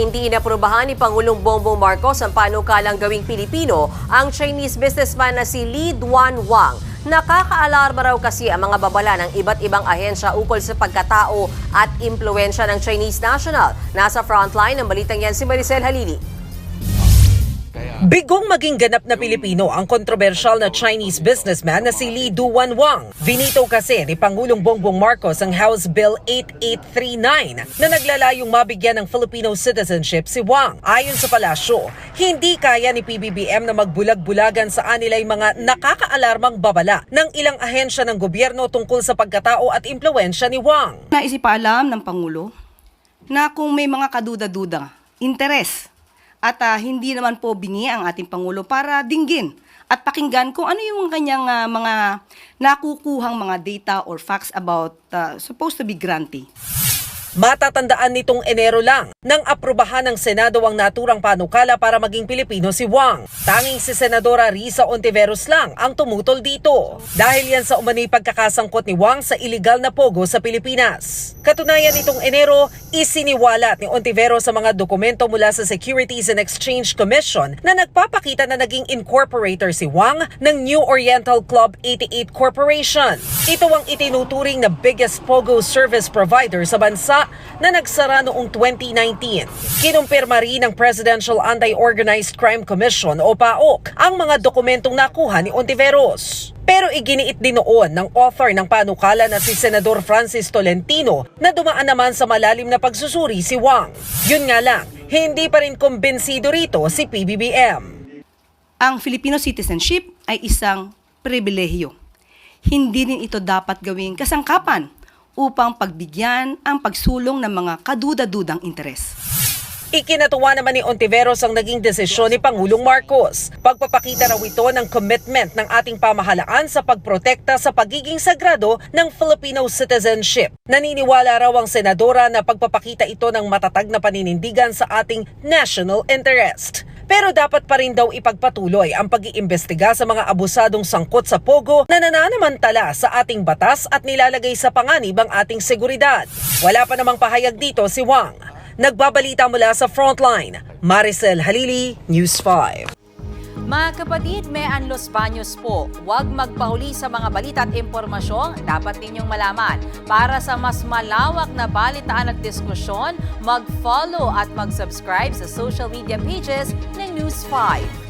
hindi inaprubahan ni Pangulong Bongbong Marcos ang panukalang gawing Pilipino ang Chinese businessman na si Lee Duan-Wang. Nakakaalarma raw kasi ang mga babala ng iba't ibang ahensya ukol sa pagkatao at impluensya ng Chinese national. Nasa frontline ng balitang yan si Maricel Halili. Bigong maging ganap na Pilipino ang kontrobersyal na Chinese businessman na si Lee Duan-Wang. Vinito kasi ni Pangulong Bongbong Marcos ang House Bill 8839 na naglalayong mabigyan ng Filipino citizenship si Wang. Ayon sa palasyo, hindi kaya ni PBBM na magbulag-bulagan sa anilay mga nakakaalarmang babala ng ilang ahensya ng gobyerno tungkol sa pagkatao at impluensya ni Wang. Naisipaalam ng Pangulo na kung may mga kaduda-duda, interes, at hindi naman po bingi ang ating Pangulo para dinggin at pakinggan kung ano yung kanyang mga nakukuhang mga data or facts about supposed to be grantee. Matatandaan nitong Enero lang nang aprubahan ng Senado ang naturang panukala para maging Pilipino si Wang. Tanging si Senadora Risa Ontiveros lang ang tumutol dito. Dahil yan sa umano'y pagkakasangkot ni Wang sa iligal na pogo sa Pilipinas. Katunayan nitong Enero, isiniwalat ni Ontiveros sa mga dokumento mula sa Securities and Exchange Commission na nagpapakita na naging incorporator si Wang ng New Oriental Club 88 Corporation. Ito ang itinuturing na biggest pogo service provider sa bansa na nagsara noong 2019. Kinumpirma rin ng Presidential Anti-Organized Crime Commission o PAOK ang mga dokumentong nakuha ni Ontiveros. Pero iginiit din noon ng author ng panukala na si Senador Francis Tolentino na dumaan naman sa malalim na pagsusuri si Wang. Yun nga lang, hindi pa rin kumbinsido rito si PBBM. Ang Filipino citizenship ay isang pribilehiyo. Hindi rin ito dapat gawing kasangkapan upang pagbigyan ang pagsulong ng mga kaduda-dudang interes. Ikinatuwa naman ni Ontiveros ang naging desisyon ni Pangulong Marcos. Pagpapakita raw ito ng commitment ng ating pamahalaan sa pagprotekta sa pagiging sagrado ng Filipino citizenship. Naniniwala raw ang senadora na pagpapakita ito ng matatag na paninindigan sa ating national interest. Pero dapat pa rin daw ipagpatuloy ang pag-iimbestiga sa mga abusadong sangkot sa pogo na nananamantala sa ating batas at nilalagay sa panganib ang ating seguridad. Wala pa namang pahayag dito si Wang. Nagbabalita mula sa Frontline, Maricel Halili, News 5. Mga kapatid, may Los Baños po. Huwag magpahuli sa mga balita at impormasyong dapat ninyong malaman. Para sa mas malawak na balitaan at diskusyon, mag-follow at mag-subscribe sa social media pages ng News 5.